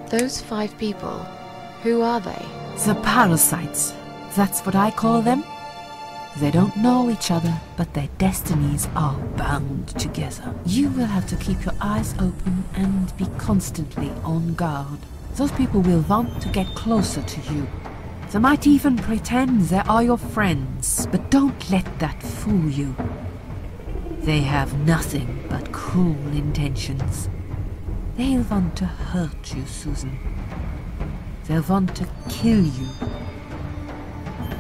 Those 5 people, who are they? The parasites. That's what I call them. They don't know each other, but their destinies are bound together. You will have to keep your eyes open and be constantly on guard. Those people will want to get closer to you. They might even pretend they are your friends, but don't let that fool you. They have nothing but cruel intentions. They'll want to hurt you, Susan. They'll want to kill you.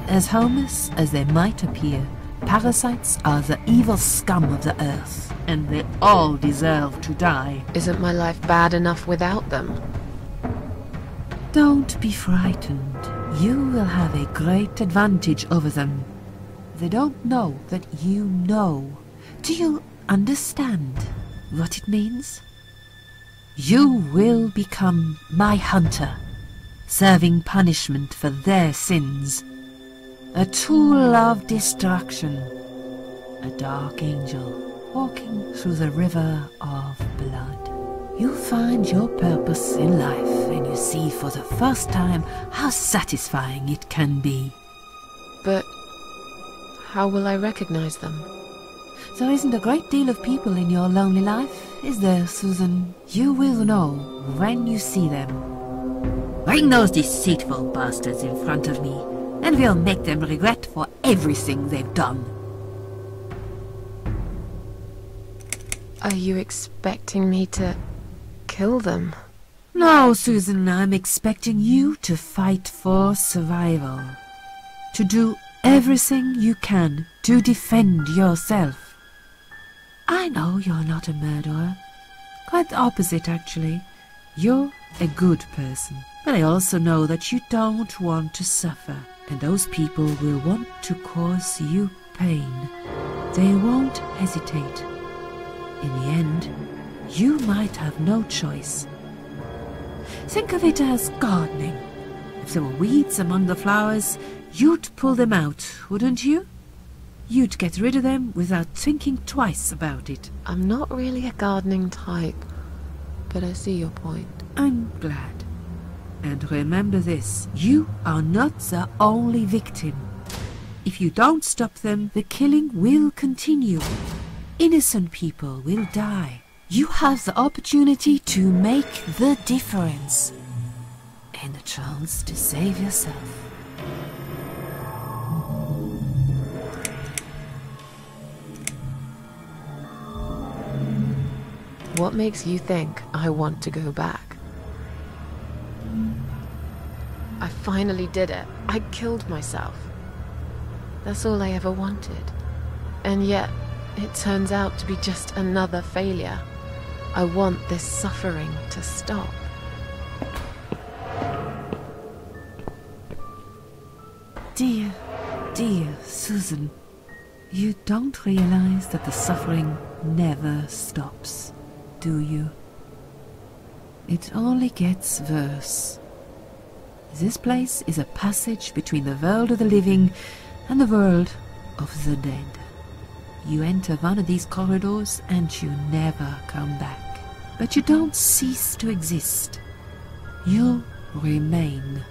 As harmless as they might appear, parasites are the evil scum of the earth, and they all deserve to die. Isn't my life bad enough without them? Don't be frightened. You will have a great advantage over them. They don't know that you know. Do you understand what it means? You will become my hunter, serving punishment for their sins. A tool of destruction, a dark angel walking through the river of blood. You'll find your purpose in life and you see for the first time how satisfying it can be. But how will I recognize them? There isn't a great deal of people in your lonely life, is there, Susan? You will know when you see them. Bring those deceitful bastards in front of me, and we'll make them regret for everything they've done. Are you expecting me to kill them? No, Susan, I'm expecting you to fight for survival. To do everything you can to defend yourself. I know you're not a murderer. Quite the opposite, actually. You're a good person. But I also know that you don't want to suffer. And those people will want to cause you pain. They won't hesitate. In the end, you might have no choice. Think of it as gardening. If there were weeds among the flowers, you'd pull them out, wouldn't you? You'd get rid of them without thinking twice about it. I'm not really a gardening type, but I see your point. I'm glad. And remember this, you are not the only victim. If you don't stop them, the killing will continue. Innocent people will die. You have the opportunity to make the difference. And a chance to save yourself. What makes you think I want to go back? I finally did it. I killed myself. That's all I ever wanted. And yet, it turns out to be just another failure. I want this suffering to stop. Dear, dear Susan, you don't realize that the suffering never stops, do you? It only gets worse. This place is a passage between the world of the living and the world of the dead. You enter one of these corridors and you never come back. But you don't cease to exist. You remain.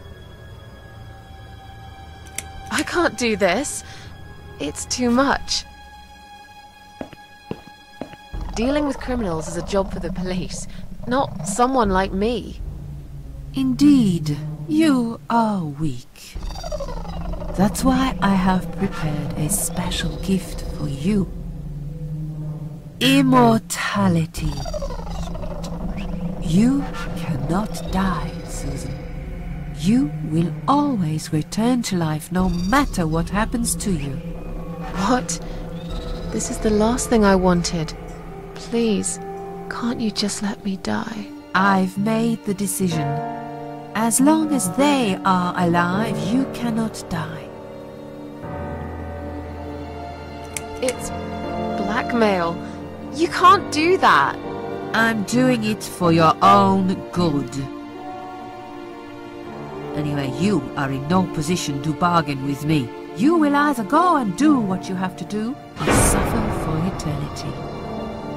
I can't do this. It's too much. Dealing with criminals is a job for the police, not someone like me. Indeed, you are weak. That's why I have prepared a special gift for you. Immortality. You cannot die, Susan. You will always return to life no matter what happens to you. What? This is the last thing I wanted. Please, can't you just let me die? I've made the decision. As long as they are alive, you cannot die. It's blackmail. You can't do that. I'm doing it for your own good. Anyway, you are in no position to bargain with me. You will either go and do what you have to do, or suffer for eternity,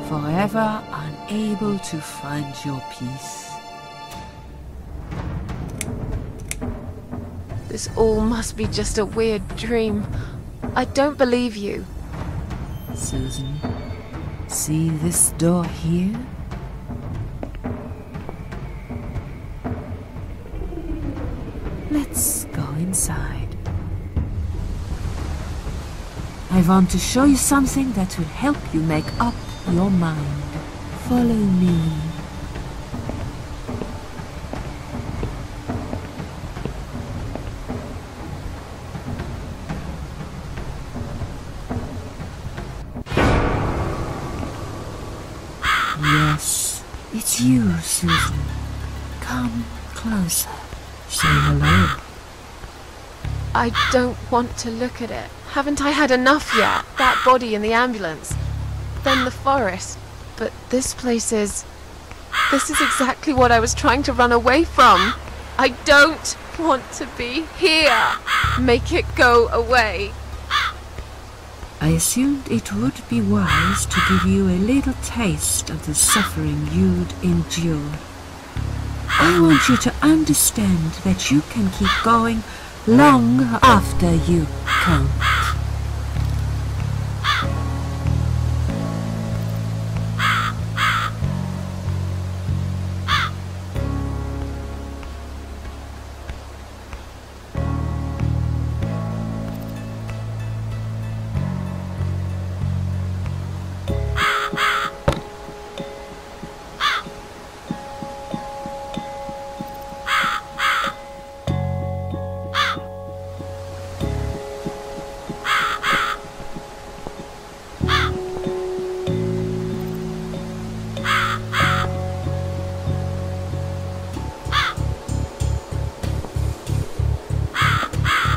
forever unable to find your peace. This all must be just a weird dream. I don't believe you. Susan, see this door here? Let's go inside. I want to show you something that will help you make up your mind. Follow me. Yes, it's you, Susan. Come closer. Say hello. I don't want to look at it. Haven't I had enough yet? That body in the ambulance. Then the forest. But this place is... This is exactly what I was trying to run away from. I don't want to be here. Make it go away. I assumed it would be wise to give you a little taste of the suffering you'd endure. I want you to understand that you can keep going long after you can't.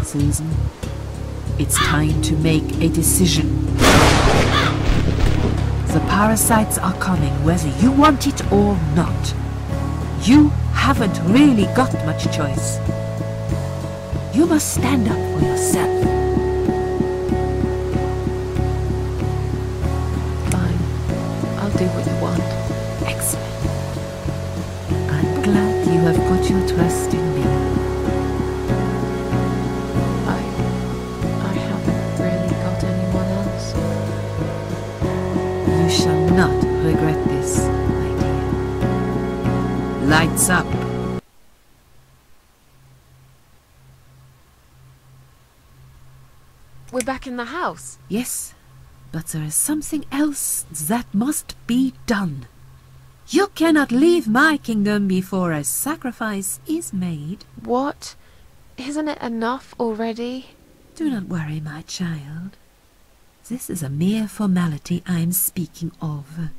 Susan, it's time to make a decision. The parasites are coming whether you want it or not. You haven't really got much choice. You must stand up for yourself. Fine. I'll do what you want. Excellent. I'm glad you have put your trust in me. I haven't really got anyone else. You shall not regret this, my dear. Lights up. We're back in the house. Yes, but there is something else that must be done. You cannot leave my kingdom before a sacrifice is made. What? Isn't it enough already? Do not worry, my child. This is a mere formality I'm speaking of.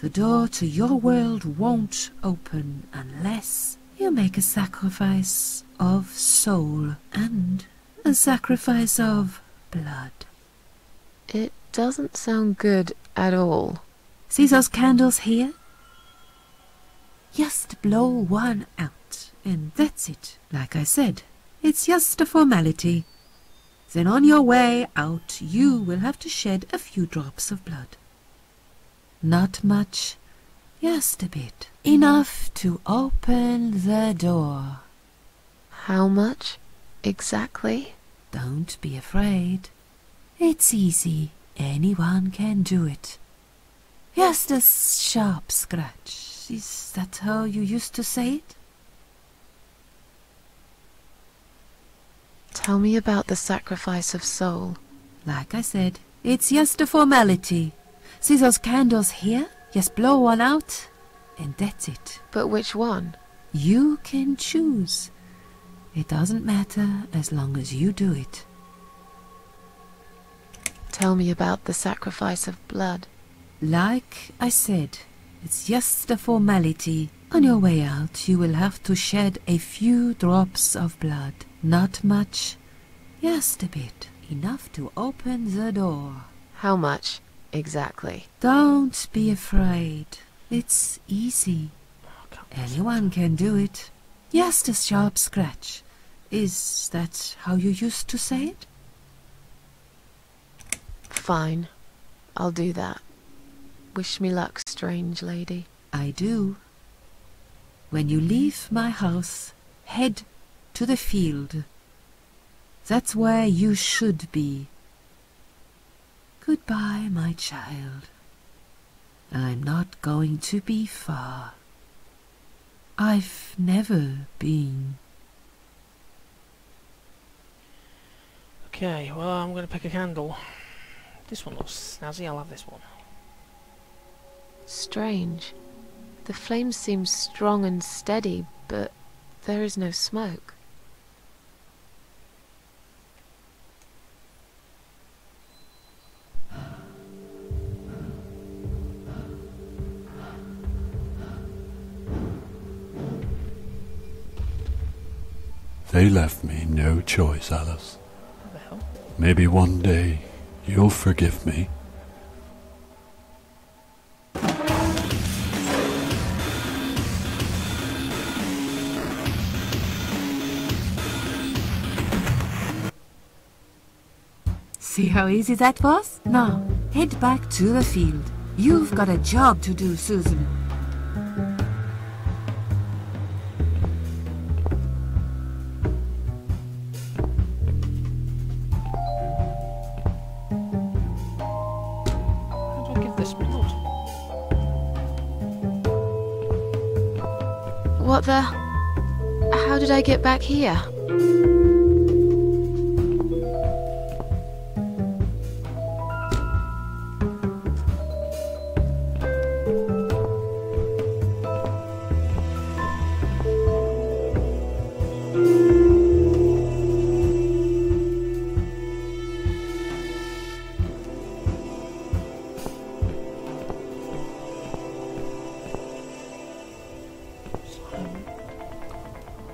The door to your world won't open unless you make a sacrifice of soul and a sacrifice of blood. It doesn't sound good at all. See those candles here? Just blow one out, and that's it. Like I said, it's just a formality. Then on your way out, you will have to shed a few drops of blood. Not much, just a bit. Enough to open the door. How much exactly? Don't be afraid. It's easy. Anyone can do it. Just a sharp scratch. Is that how you used to say it? Tell me about the sacrifice of soul. Like I said, it's just a formality. See those candles here? Just blow one out, and that's it. But which one? You can choose. It doesn't matter as long as you do it. Tell me about the sacrifice of blood. Like I said, it's just a formality. On your way out, you will have to shed a few drops of blood. Not much, just a bit. Enough to open the door. How much exactly? Don't be afraid. It's easy. Anyone can do it. Just a sharp scratch. Is that how you used to say it? Fine. I'll do that. Wish me luck, strange lady. I do. When you leave my house, head to the field. That's where you should be. Goodbye, my child. I'm not going to be far. I've never been. Okay, well, I'm going to pick a candle. This one looks snazzy, I'll have this one. Strange. The flame seems strong and steady, but there is no smoke. They left me no choice, Alice. What the hell? Maybe one day you'll forgive me. See how easy that was? Now, head back to the field. You've got a job to do, Susan. How do I give this blood? What the... How did I get back here?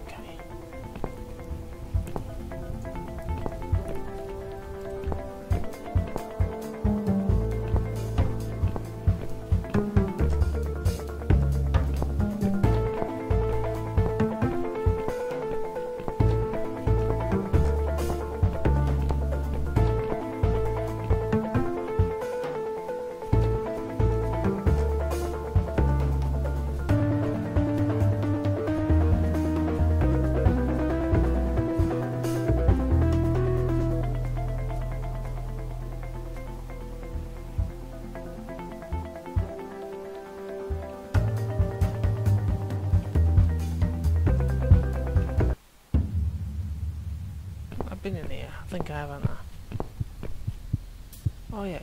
Okay. I've been in here. I think I have, haven't I? Oh yeah.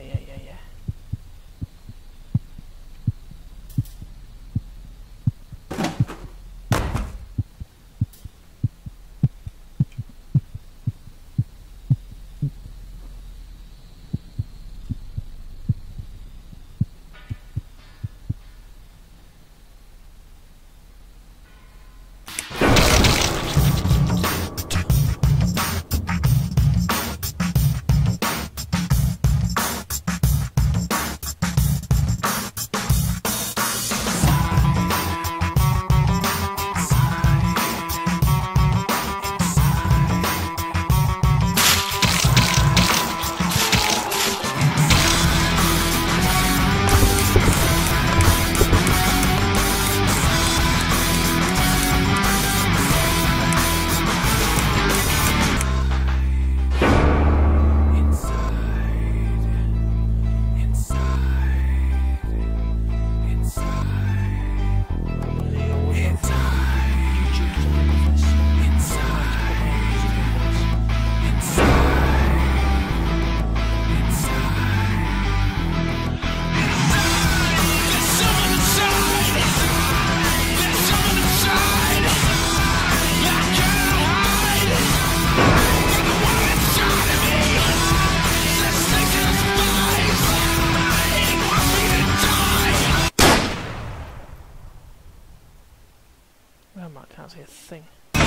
Well, I can't see a thing. Was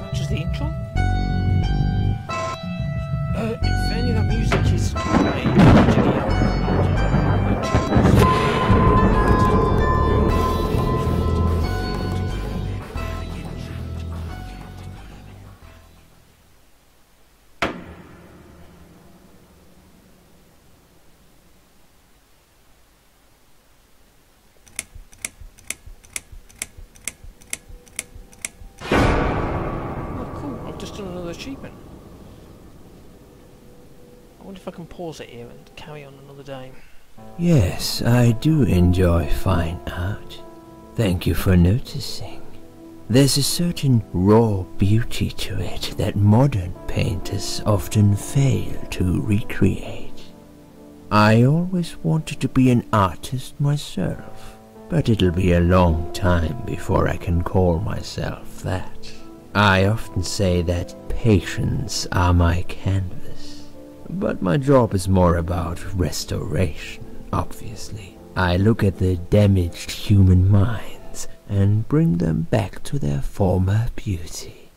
that just the intro? If any of that music is achievement. I wonder if I can pause it here and carry on another day. Yes, I do enjoy fine art. Thank you for noticing. There's a certain raw beauty to it that modern painters often fail to recreate. I always wanted to be an artist myself, but it'll be a long time before I can call myself that. I often say that patients are my canvas, but my job is more about restoration, obviously. I look at the damaged human minds and bring them back to their former beauty.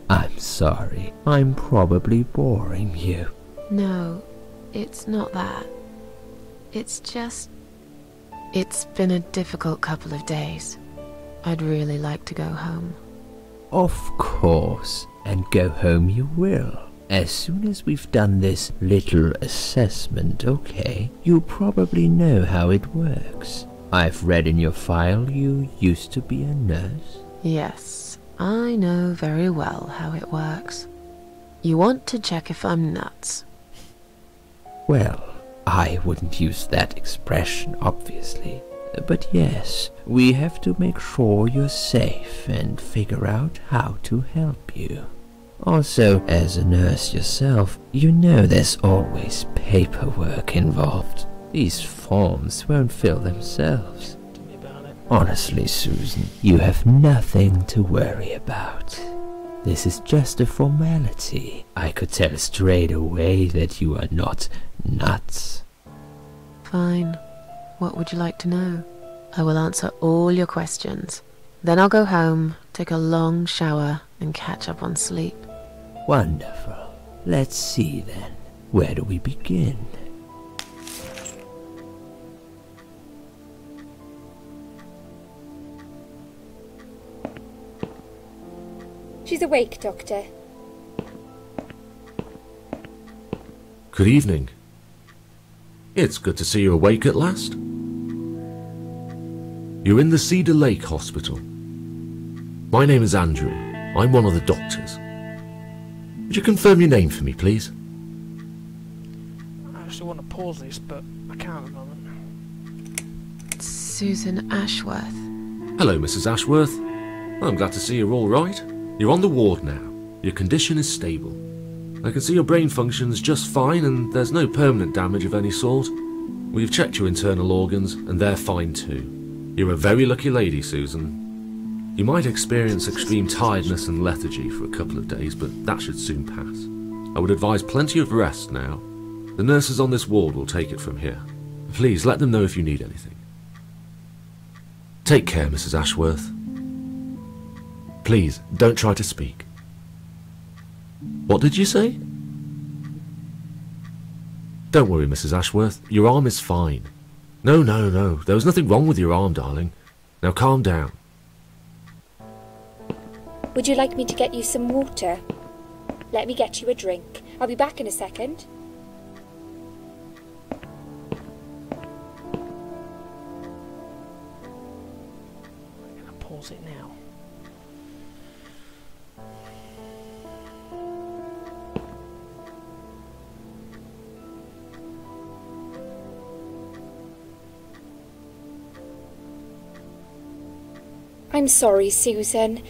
I'm sorry, I'm probably boring you. No, it's not that. It's just... It's been a difficult couple of days. I'd really like to go home. Of course, and go home you will. As soon as we've done this little assessment, okay? You probably know how it works. I've read in your file you used to be a nurse. Yes, I know very well how it works. You want to check if I'm nuts. Well, I wouldn't use that expression, obviously. But yes, we have to make sure you're safe and figure out how to help you. Also, as a nurse yourself, you know there's always paperwork involved. These forms won't fill themselves. Tell me about it. Honestly, Susan, you have nothing to worry about. This is just a formality. I could tell straight away that you are not nuts. Fine. What would you like to know? I will answer all your questions. Then I'll go home, take a long shower, and catch up on sleep. Wonderful. Let's see then. Where do we begin? She's awake, Doctor. Good evening. It's good to see you awake at last. You're in the Cedar Lake Hospital. My name is Andrew. I'm one of the doctors. Would you confirm your name for me, please? I actually want to pause this, but I can't at the moment. Susan Ashworth. Hello, Mrs. Ashworth. I'm glad to see you're all right. You're on the ward now. Your condition is stable. I can see your brain functions just fine and there's no permanent damage of any sort. We've checked your internal organs and they're fine too. You're a very lucky lady, Susan. You might experience extreme tiredness and lethargy for a couple of days, but that should soon pass. I would advise plenty of rest now. The nurses on this ward will take it from here. Please let them know if you need anything. Take care, Mrs. Ashworth. Please, don't try to speak. What did you say? Don't worry, Mrs. Ashworth. Your arm is fine. No. There was nothing wrong with your arm, darling. Now calm down. Would you like me to get you some water? Let me get you a drink. I'll be back in a second. I'm going to pause it now. I'm sorry, Susan.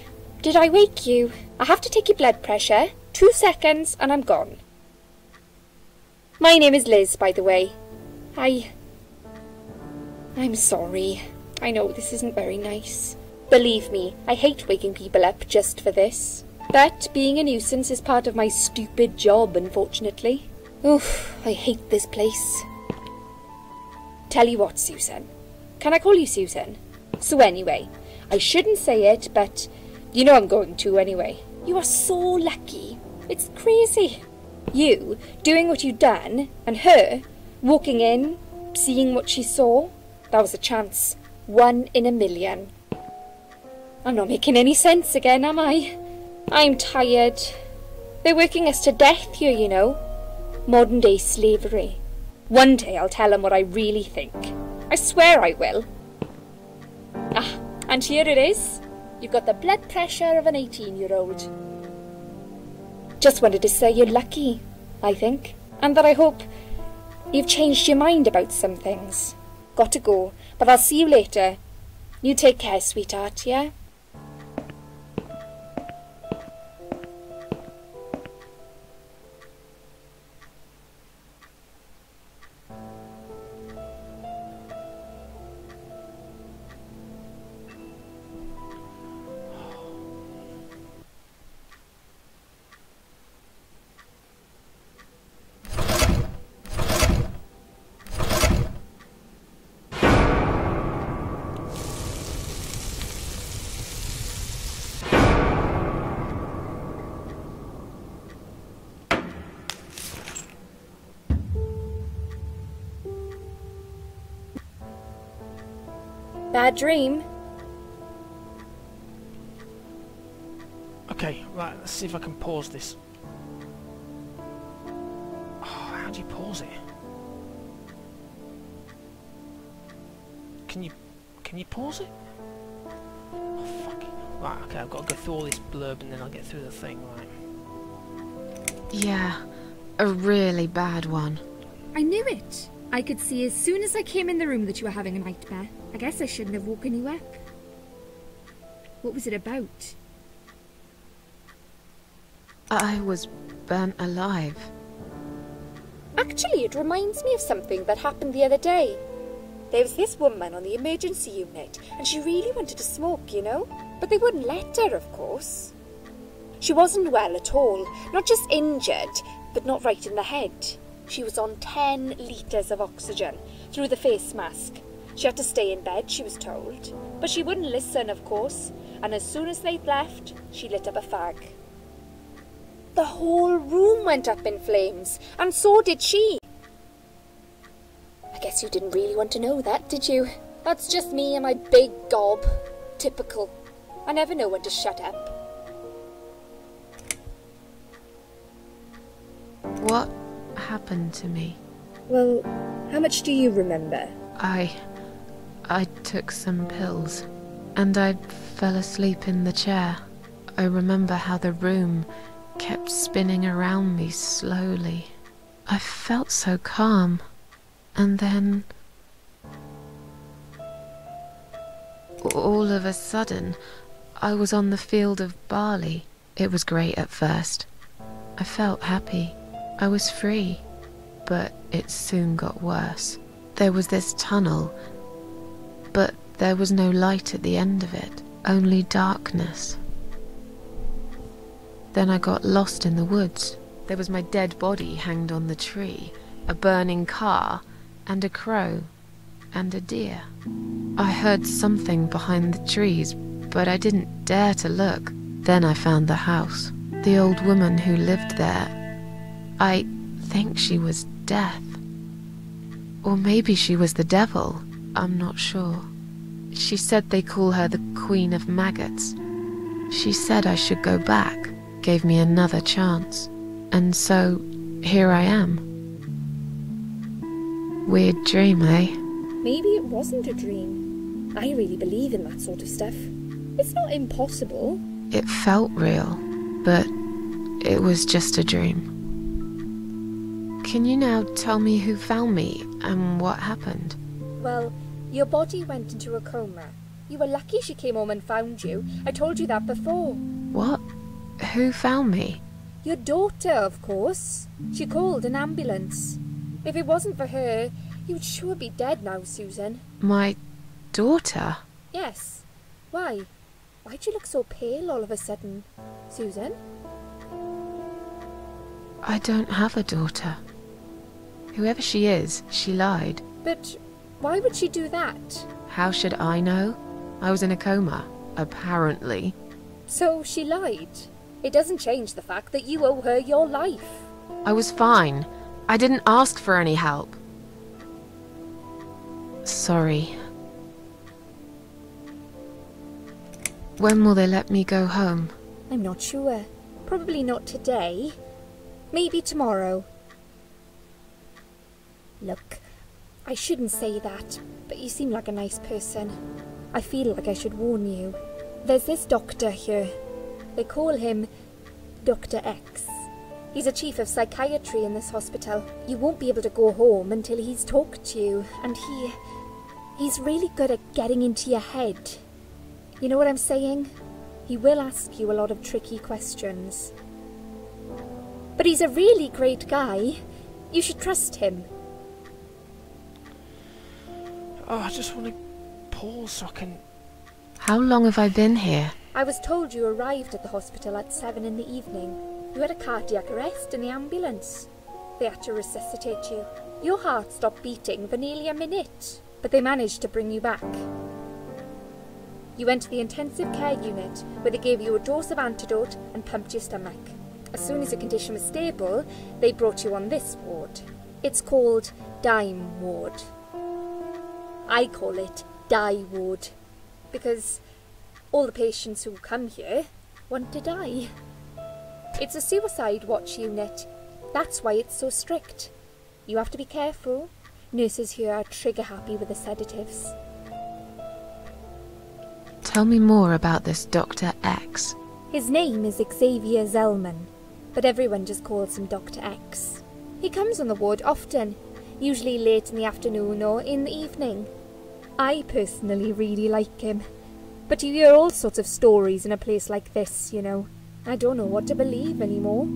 Did I wake you? I have to take your blood pressure. 2 seconds and I'm gone. My name is Liz, by the way. I'm sorry. I know this isn't very nice. Believe me, I hate waking people up just for this. But being a nuisance is part of my stupid job, unfortunately. Oof, I hate this place. Tell you what, Susan. Can I call you Susan? So anyway, I shouldn't say it, but you know I'm going to anyway. You are so lucky. It's crazy. You doing what you've done, and her walking in, seeing what she saw. That was a chance. 1 in a million. I'm not making any sense again, am I? I'm tired. They're working us to death here, you know. Modern day slavery. One day I'll tell them what I really think. I swear I will. Ah, and here it is. You've got the blood pressure of an 18-year-old. Just wanted to say you're lucky, I think. And that I hope you've changed your mind about some things. Got to go, but I'll see you later. You take care, sweetheart, yeah? Bad dream? Okay, right, let's see if I can pause this. Oh, how do you pause it? Can you pause it? Oh, fuck. Right, okay, I've got to go through all this blurb and then I'll get through the thing, right. Yeah, a really bad one. I knew it. I could see as soon as I came in the room that you were having a nightmare. I guess I shouldn't have woken you up. What was it about? I was burnt alive. Actually, it reminds me of something that happened the other day. There was this woman on the emergency unit, and she really wanted to smoke, you know? But they wouldn't let her, of course. She wasn't well at all, not just injured, but not right in the head. She was on 10 litres of oxygen through the face mask. She had to stay in bed, she was told. But she wouldn't listen, of course, and as soon as they'd left, she lit up a fag. The whole room went up in flames, and so did she. I guess you didn't really want to know that, did you? That's just me and my big gob. Typical. I never know when to shut up. What happened to me? Well, how much do you remember? I took some pills, and I fell asleep in the chair. I remember how the room kept spinning around me slowly. I felt so calm, and then all of a sudden I was on the field of barley. It was great at first. I felt happy. I was free, but it soon got worse. There was this tunnel, but there was no light at the end of it, only darkness. Then I got lost in the woods. There was my dead body hanged on the tree, a burning car, and a crow, and a deer. I heard something behind the trees, but I didn't dare to look. Then I found the house. The old woman who lived there, I think she was Death. Or maybe she was the devil, I'm not sure. She said they call her the Queen of Maggots. She said I should go back, gave me another chance. And so, here I am. Weird dream, eh? Maybe it wasn't a dream. I really believe in that sort of stuff. It's not impossible. It felt real, but it was just a dream. Can you now tell me who found me and what happened? Well, your body went into a coma. You were lucky she came home and found you. I told you that before. What? Who found me? Your daughter, of course. She called an ambulance. If it wasn't for her, you would sure be dead now, Susan. My daughter? Yes. Why? Why'd you look so pale all of a sudden, Susan? I don't have a daughter. Whoever she is, she lied. But why would she do that? How should I know? I was in a coma, apparently. So she lied. It doesn't change the fact that you owe her your life. I was fine. I didn't ask for any help. Sorry. When will they let me go home? I'm not sure. Probably not today. Maybe tomorrow. Look, I shouldn't say that, but you seem like a nice person. I feel like I should warn you. There's this doctor here. They call him Dr. X. He's a chief of psychiatry in this hospital. You won't be able to go home until he's talked to you, and he's really good at getting into your head. You know what I'm saying? He will ask you a lot of tricky questions. But he's a really great guy. You should trust him. Oh, I just want to pause so I can... How long have I been here? I was told you arrived at the hospital at 7 in the evening. You had a cardiac arrest in the ambulance. They had to resuscitate you. Your heart stopped beating for nearly a minute, but they managed to bring you back. You went to the intensive care unit, where they gave you a dose of antidote and pumped your stomach. As soon as your condition was stable, they brought you on this ward. It's called Dime Ward. I call it Die Ward, because all the patients who come here want to die. It's a suicide watch unit. That's why it's so strict. You have to be careful. Nurses here are trigger happy with the sedatives. Tell me more about this Dr. X. His name is Xavier Zellman, but everyone just calls him Dr. X. He comes on the ward often, usually late in the afternoon or in the evening. I personally really like him, but you hear all sorts of stories in a place like this, you know. I don't know what to believe anymore.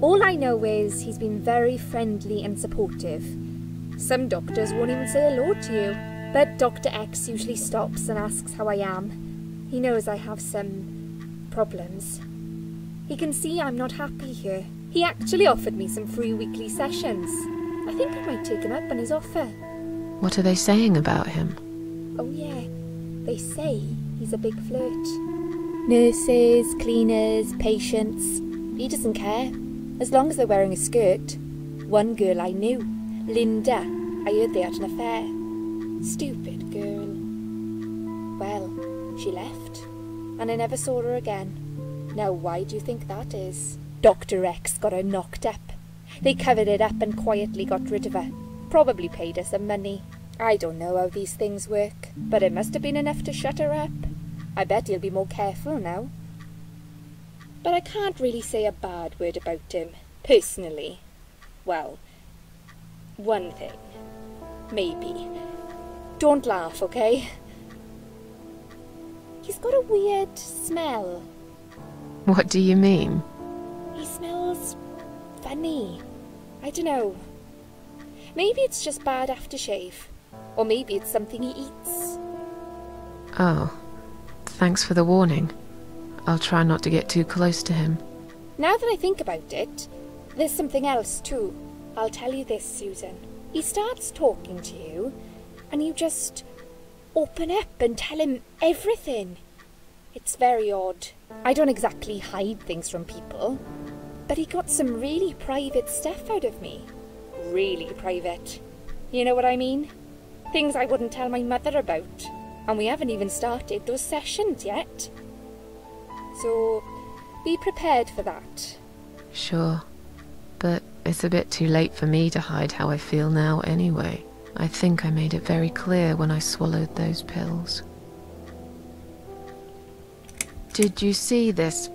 All I know is he's been very friendly and supportive. Some doctors won't even say hello to you, but Dr. X usually stops and asks how I am. He knows I have some problems. He can see I'm not happy here. He actually offered me some free weekly sessions. I think I might take him up on his offer. What are they saying about him? Oh yeah, they say he's a big flirt. Nurses, cleaners, patients. He doesn't care, as long as they're wearing a skirt. One girl I knew, Linda, I heard they had an affair. Stupid girl. Well, she left, and I never saw her again. Now why do you think that is? Dr. X got her knocked up. They covered it up and quietly got rid of her. Probably paid her some money. I don't know how these things work, but it must have been enough to shut her up. I bet he'll be more careful now. But I can't really say a bad word about him, personally. Well, one thing. Maybe. Don't laugh, okay? He's got a weird smell. What do you mean? He smells funny. I don't know. Maybe it's just bad aftershave. Or maybe it's something he eats. Oh, thanks for the warning. I'll try not to get too close to him. Now that I think about it, there's something else too. I'll tell you this, Susan. He starts talking to you, and you just open up and tell him everything. It's very odd. I don't exactly hide things from people, but he got some really private stuff out of me. Really private. You know what I mean? Things I wouldn't tell my mother about. And we haven't even started those sessions yet. So, be prepared for that. Sure, but it's a bit too late for me to hide how I feel now anyway. I think I made it very clear when I swallowed those pills. Did you see this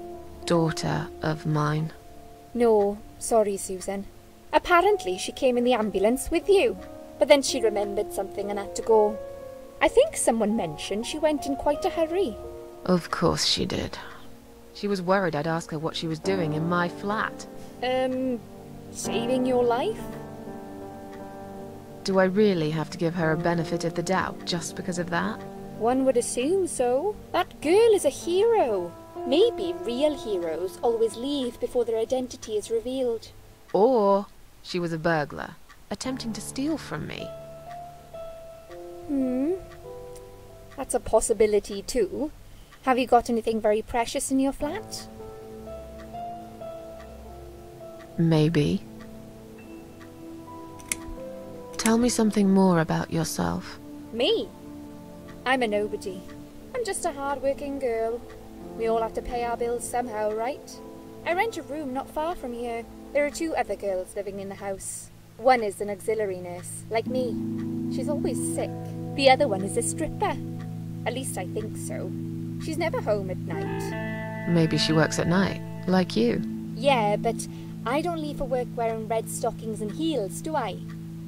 daughter of mine? No, sorry, Susan. Apparently she came in the ambulance with you, but then she remembered something and had to go. I think someone mentioned she went in quite a hurry. Of course she did. She was worried I'd ask her what she was doing in my flat. Saving your life? Do I really have to give her a benefit of the doubt just because of that? One would assume so. That girl is a hero. Maybe real heroes always leave before their identity is revealed. Or she was a burglar, attempting to steal from me. That's a possibility too. Have you got anything very precious in your flat? Maybe. Tell me something more about yourself. Me? I'm a nobody. I'm just a hard-working girl. We all have to pay our bills somehow, right? I rent a room not far from here. There are 2 other girls living in the house. One is an auxiliary nurse, like me. She's always sick. The other one is a stripper. At least I think so. She's never home at night. Maybe she works at night, like you. Yeah, but I don't leave for work wearing red stockings and heels, do I?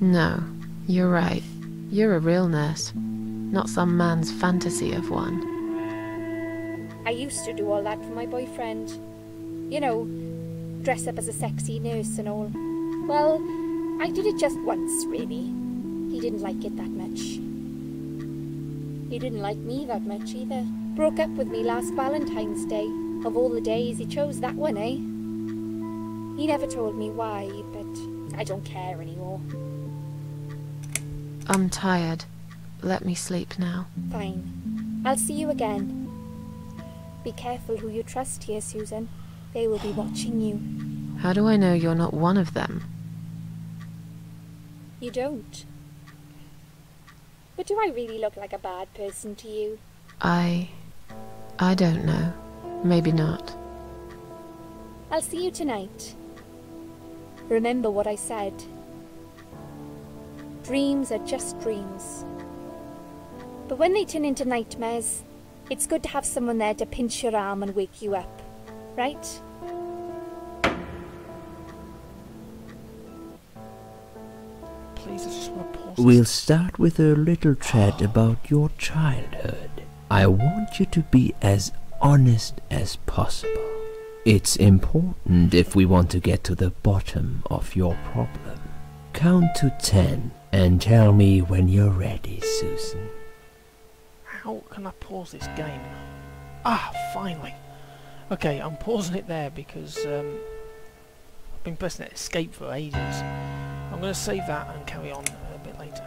No, you're right. You're a real nurse, not some man's fantasy of one. I used to do all that for my boyfriend. You know, dress up as a sexy nurse and all. Well, I did it just once, really. He didn't like it that much. He didn't like me that much either. Broke up with me last Valentine's Day. Of all the days, he chose that one, eh? He never told me why, but I don't care anymore. I'm tired. Let me sleep now. Fine. I'll see you again. Be careful who you trust here, Susan. They will be watching you. How do I know you're not one of them? You don't. But do I really look like a bad person to you? I don't know. Maybe not. I'll see you tonight. Remember what I said. Dreams are just dreams. But when they turn into nightmares, it's good to have someone there to pinch your arm and wake you up, right? Please, I just want to pause. We'll start with a little chat about your childhood. I want you to be as honest as possible. It's important if we want to get to the bottom of your problem. Count to 10 and tell me when you're ready, Susan. How can I pause this game? Ah, finally. Okay, I'm pausing it there because I've been pressing that escape for ages. I'm going to save that and carry on a bit later.